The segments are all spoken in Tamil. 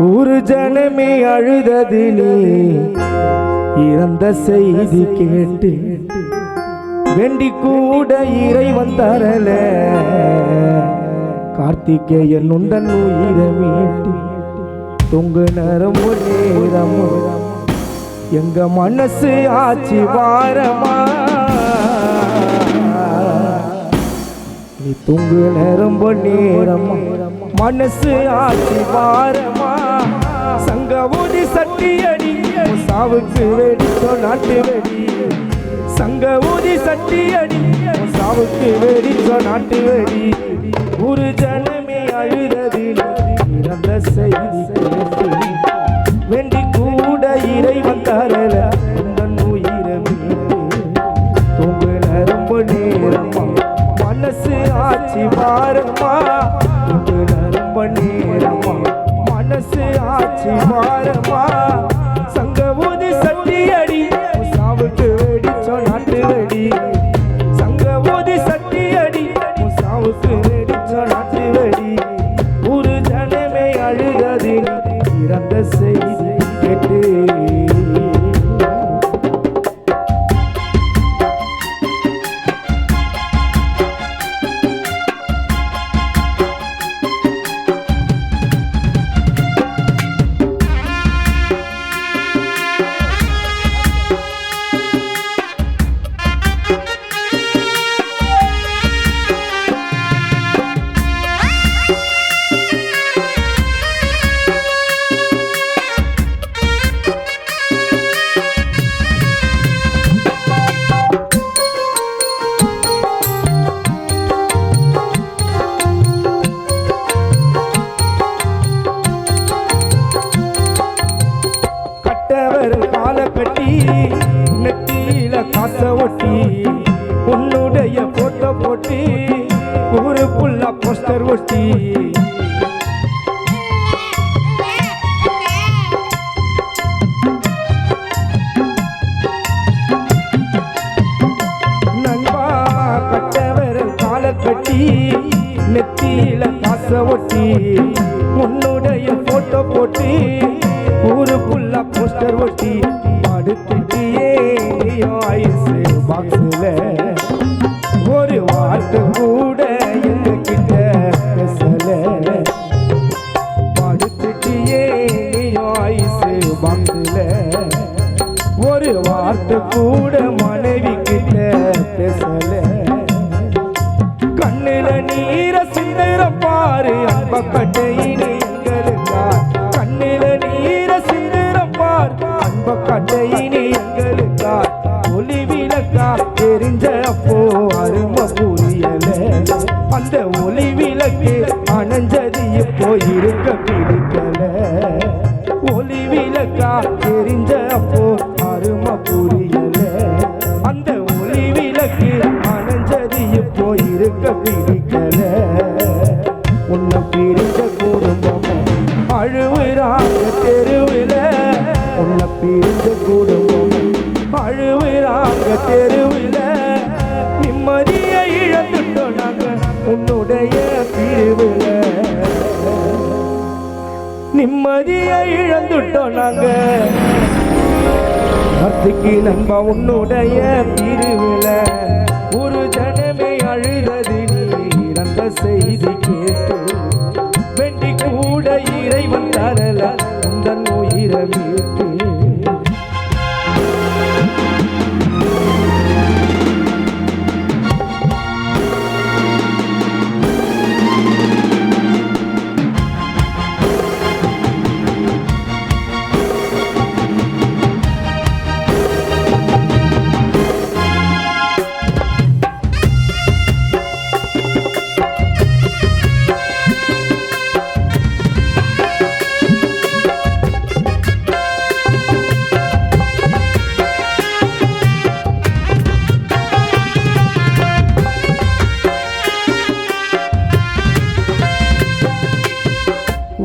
ஒரு ஜனமே அழுதது நீ இறந்த செய்தி கேட்டு வேண்டி கூட இறைவன் தரல கார்த்திகேயன் உந்தன் உயிரை மீட்டு தொங்கு நரம்பு நேரம் எங்க மனசு ஆச்சு வாரமா நீ தொங்கு நரம்பு நேரம் மனசு ஆச்சு வாரமா சங்க ஊதி சட்டி அடி சாவுக்கு வெடிச்சோ நாட்டு வெடி சங்க ஊதி சட்டி அடி சாவுக்கு வெடிச்சோ நாட்டு வெடி ஒரு ஜனமே அழுதது இறந்த செய்தி கேட்டு வேண்டி கூட இறைவன் தரல உந்தன் உயிரை மீட்டு தொங்கு நரம்பு நேரமா மனசு ஆச்சு வாரமா தொங்கு நரம்பு நேரமா மனசு ஆச்சு வாரமா சங்க ஊதி சட்டி அடி சாவுக்கு வெடிச்சோ நாட்டு வெடி சங்க ஊதி சட்டி அடி சாவுக்கு வெடிச்சோ நாட்டு வெடி ஒரு ஜனமே அழுதது இறந்த செய்தி கேட்டு கால கட்டி நெத்தியில காச ஒட்டி உன்னுடைய போட்டோ போட்டி ஊரு புல்லா போஸ்டர் ஒட்டி நண்பா கட்டவர் கால கட்டி நெத்தியில காச ஒட்டி உன்னுடைய போட்டோ போட்டி ஊரு புல்லா போஸ்டர் ஒட்டி படுத்துட்டியே ஆயுசு பாக்ஸில் ஒரு வார்த்தை கூட என்கிட்ட பேசல படுத்துட்டியே ஆயுசு பாக்ஸில் ஒரு வார்த்தை கூட மனைவி கிட்ட பேசல கண்ணுல நீர சிந்தர பாரு அன்ப கட்டையினே எங்களுக்கா கண்ணுல நீர சிந்தர பார் அன்ப கட்டையினே எங்களுக்கா ஒளி விளக்கா தெரிஞ்ச அப்போ அருமை புரியல அந்த ஒளி விளக்கு அணைஞ்சது இப்போ இருக்க பிடிக்கல ஒளி விளக்கா தெரிஞ்ச அப்போ அருமை புரியல அந்த ஒளி விளக்கு அணைஞ்சது இப்போ இருக்க பிடிக்கல உன்னை பிரிஞ்ச குடும்பமும் அழுவுறாங்க தெருவில் உன்னை பிரிஞ்ச குடும்பமும் அழுவுறாங்க தெருவில் நிம்மதியை இழந்துட்டோம் நாங்க உன்னுடைய பிரிவில் நிம்மதியை இழந்துட்டோம் நாங்க கார்த்திகை நண்பா உன்னுடைய பிரிவில் ஒரு ஜனமே அழுதது நீ இறந்த செய்தி கேட்டு வெண்டி கூட இறைவன் தரல உந்தன் உயிரை மீட்டு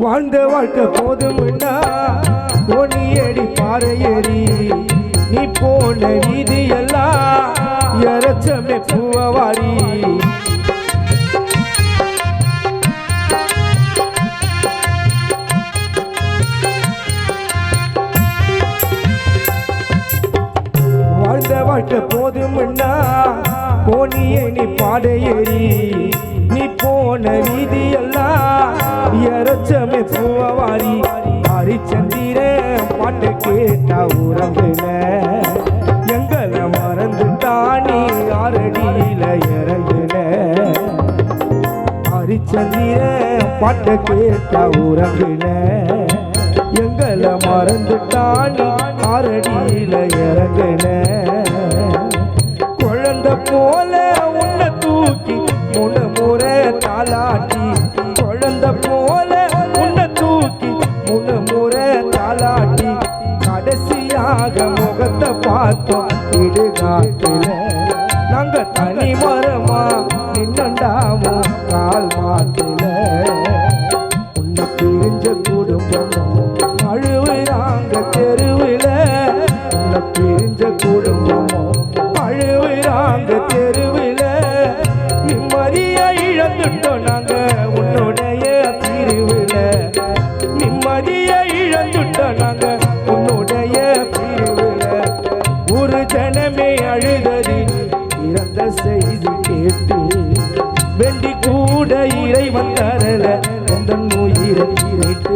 வாழ்ந்த வாழ்க்கை போதும்னா ஓனி ஏடி பாறை ஏறி நீ போன வீதி எல்லாம் இறச்சமே பூவாரி பாதை ஏறி நீ போன வீதியெல்லாம் எரச்சமே பூவாரி ஹரிச்சந்திர பாட்டு கேட்டா உறங்குல எங்களை மறந்துட்டானி ஆரடியில இறங்குல ஹரிச்சந்திர பாட்டு கேட்டா உறங்குல எங்களை மறந்துட்டானி ஆரடியில இறங்குல குழந்தை போல உன்னை தூக்கி முறை தாலாட்டி குழந்தை போல உன்னை தூக்கி முறை தாலாட்டி கடைசியாக முகத்தை பார்த்தோம் இடுகாட்டில நாங்க தனி மரமா நின்னண்டாமோ கால் மாட்டில உன்னை பிரிஞ்ச குடும்பம் அழுவுறாங்க தெருவில் உன்னை பிரிஞ்ச குடும்பம் அழுவுறாங்க தெருவில் நிம்மதிய இழந்துட்டோம் நாங்க உன்னுடைய பிரிவில் நிம்மதிய இழந்துட்டோம் நாங்க உன்னுடைய பிரிவில் ஒரு ஜனமே அழுதறி இறந்த செய்தி கேட்டு வெண்டி கூட இறைவன் தரல உந்தன் உயிரை கேட்டு